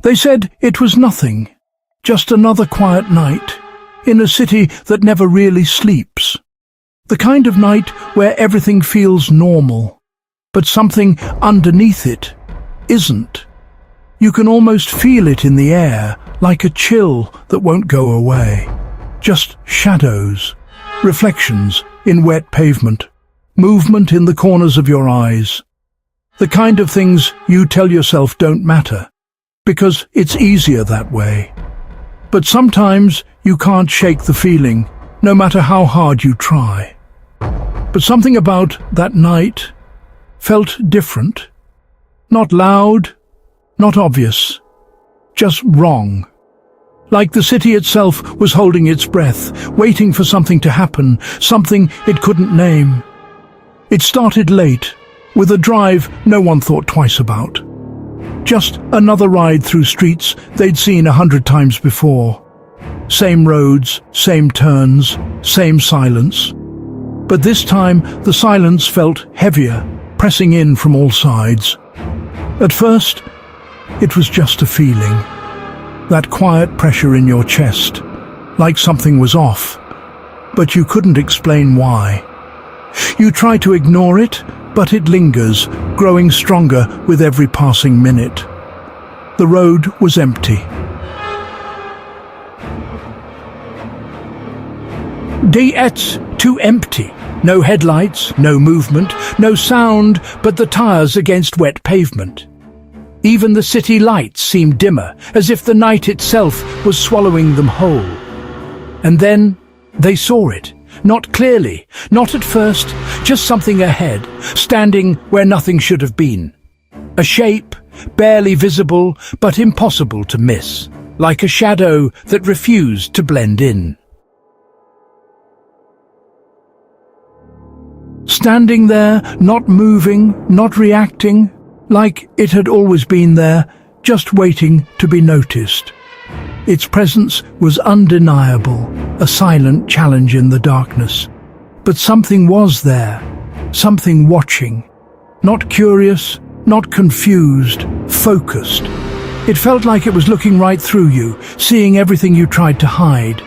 They said it was nothing, just another quiet night, in a city that never really sleeps. The kind of night where everything feels normal, but something underneath it isn't. You can almost feel it in the air, like a chill that won't go away. Just shadows, reflections in wet pavement, movement in the corners of your eyes. The kind of things you tell yourself don't matter, because it's easier that way. But sometimes you can't shake the feeling, no matter how hard you try. But something about that night felt different. Not loud, not obvious, just wrong. Like the city itself was holding its breath, waiting for something to happen, something it couldn't name. It started late, with a drive no one thought twice about. Just another ride through streets they'd seen 100 times before. Same roads, same turns, same silence. But this time the silence felt heavier, pressing in from all sides. At first, it was just a feeling. That quiet pressure in your chest, like something was off, but you couldn't explain why. You try to ignore it, but it lingers, growing stronger with every passing minute. The road was empty. It's too empty. No headlights, no movement, no sound but the tires against wet pavement. Even the city lights seemed dimmer, as if the night itself was swallowing them whole. And then they saw it. Not clearly, not at first, just something ahead, standing where nothing should have been. A shape, barely visible, but impossible to miss, like a shadow that refused to blend in. Standing there, not moving, not reacting, like it had always been there, just waiting to be noticed. Its presence was undeniable, a silent challenge in the darkness. But something was there, something watching. Not curious, not confused, focused. It felt like it was looking right through you, seeing everything you tried to hide.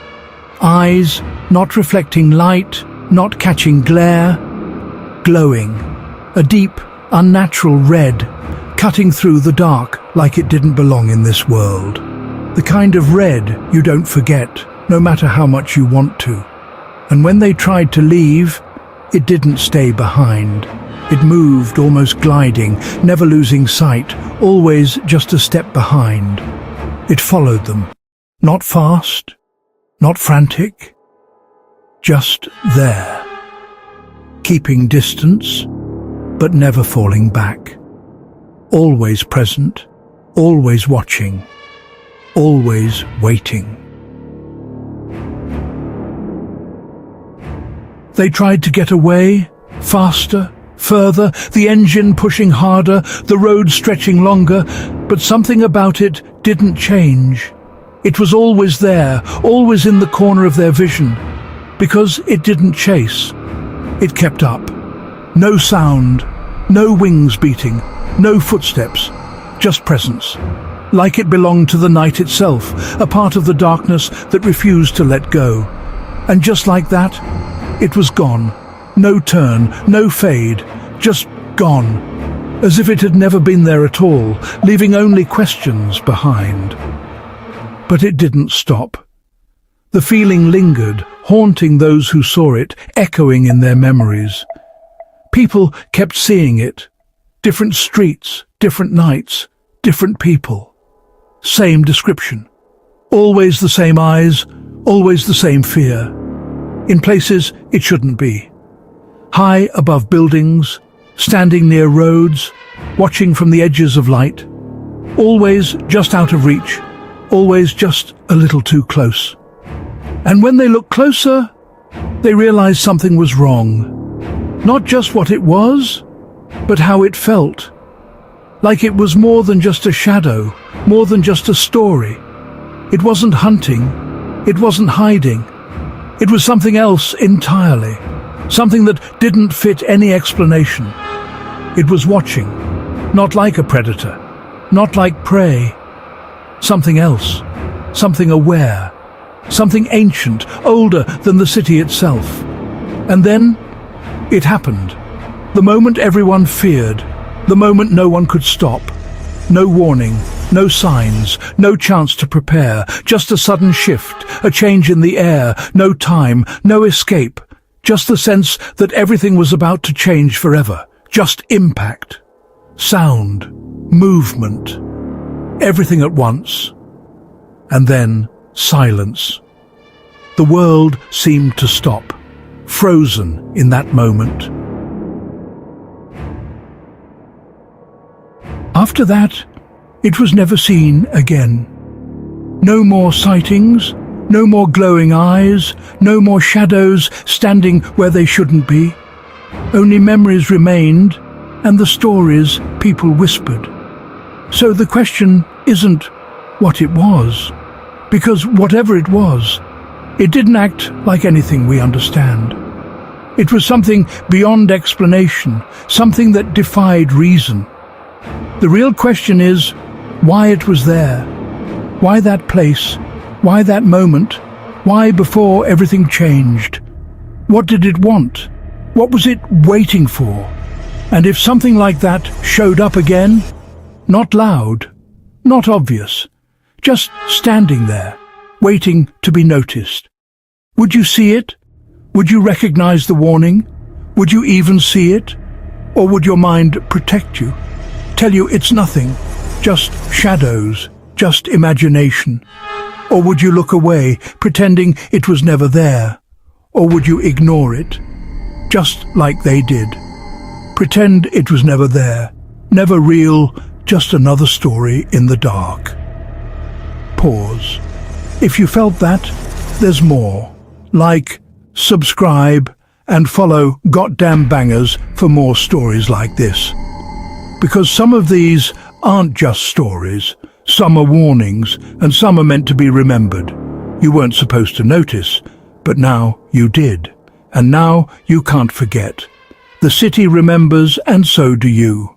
Eyes, not reflecting light, not catching glare, glowing. A deep, unnatural red, cutting through the dark like it didn't belong in this world. The kind of red you don't forget, no matter how much you want to. And when they tried to leave, it didn't stay behind. It moved, almost gliding, never losing sight, always just a step behind. It followed them. Not fast, not frantic, just there. Keeping distance, but never falling back. Always present, always watching, always waiting. They tried to get away, faster, further, the engine pushing harder, the road stretching longer, but something about it didn't change. It was always there, always in the corner of their vision, because it didn't chase. It kept up. No sound, no wings beating, no footsteps, just presence. Like it belonged to the night itself, a part of the darkness that refused to let go. And just like that, it was gone. No turn, no fade, just gone. As if it had never been there at all, leaving only questions behind. But it didn't stop. The feeling lingered, haunting those who saw it, echoing in their memories. People kept seeing it. Different streets, different nights, different people. Same description. Always the same eyes, always the same fear. In places it shouldn't be. High above buildings, standing near roads, watching from the edges of light. Always just out of reach, always just a little too close. And when they looked closer, they realized something was wrong. Not just what it was, but how it felt. Like it was more than just a shadow, more than just a story. It wasn't hunting, it wasn't hiding. It was something else entirely, something that didn't fit any explanation. It was watching, not like a predator, not like prey, Something else. Something aware. Something ancient, older than the city itself. And then it happened. The moment everyone feared. The moment no one could stop. No warning, no signs, no chance to prepare. Just a sudden shift, a change in the air. No time, no escape. Just the sense that everything was about to change forever. Just impact. Sound. Movement. Everything at once. And then silence. The world seemed to stop, frozen in that moment. After that, it was never seen again. No more sightings, no more glowing eyes, no more shadows standing where they shouldn't be. Only memories remained and the stories people whispered. So the question isn't what it was, because whatever it was, it didn't act like anything we understand. It was something beyond explanation, something that defied reason. The real question is why it was there, why that place, why that moment, why before everything changed. What did it want? What was it waiting for? And if something like that showed up again, not loud, not obvious, just standing there, waiting to be noticed. Would you see it? Would you recognize the warning? Would you even see it? Or would your mind protect you? Tell you it's nothing, just shadows, just imagination? Or would you look away, pretending it was never there? Or would you ignore it, just like they did? Pretend it was never there, never real, just another story in the dark. Pause. If you felt that, there's more. Like, subscribe, and follow Goddamn Bangers for more stories like this. Because some of these aren't just stories, some are warnings, and some are meant to be remembered. You weren't supposed to notice, but now you did. And now you can't forget. The city remembers, and so do you.